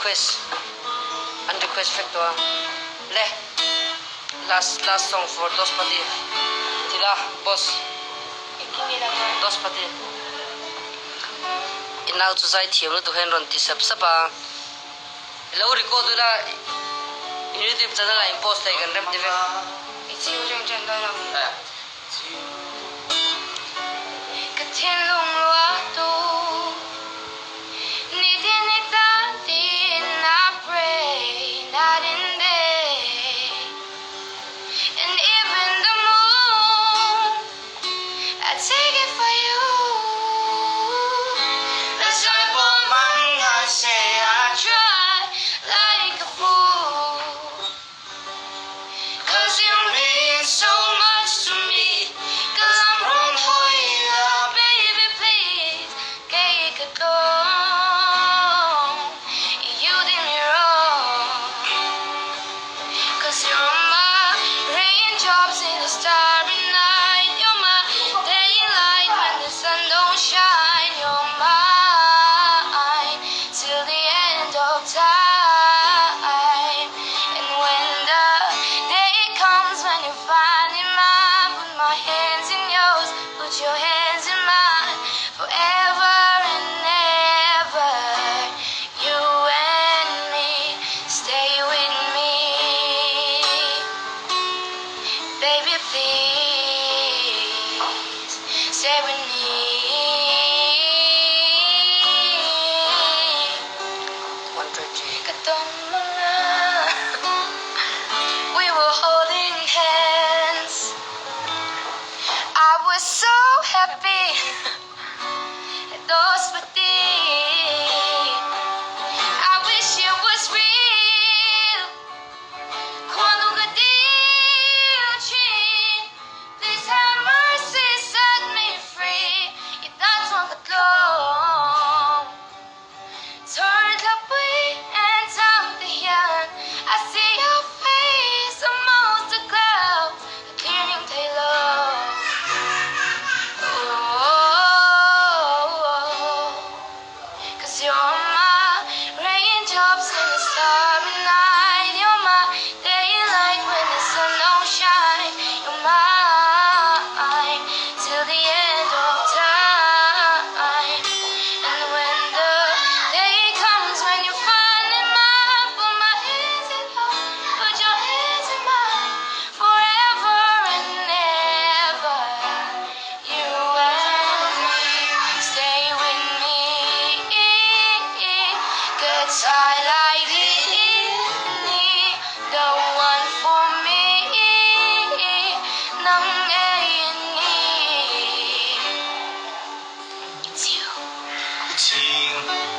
request factor le last song for Dospati tila boss Dospati inau chu zaithiam tu hen ron ti sap sapa lo record la YouTube channel la post tai kan rem ti ve ichi ujeng chen da na ka thiên lung loa tu ni din ni ta din I pray night and day and even the moon I take it for you let's try for mine I say I try like a fool 'cause you mean so much to me 'cause I'm wrong for you baby please take it long you did me wrong 'cause you're my raindrops in the starry night you're my daylight when the sun don't shine you're mine till the end of time and when the day comes when you finally mine put my hands in yours put your hands in mine forever and ever you and me stay with me baby please stay with me Katong mga we were holding hands I was so happy Dospati I wish it was real Quando gadilchin Please have mercy set me free Itan tuang katlong Turn up and zaithiam I see your face amongst the clouds A clearing tailor Cause you're my raindrops in the starry night You're my daylight when the sun don't shine You're mine till the end of time And when the day comes when you finally mine Put my hands in yours, put your hands in mine Forever and ever You and me, stay with me Cause I like it, the one for me Nang It's you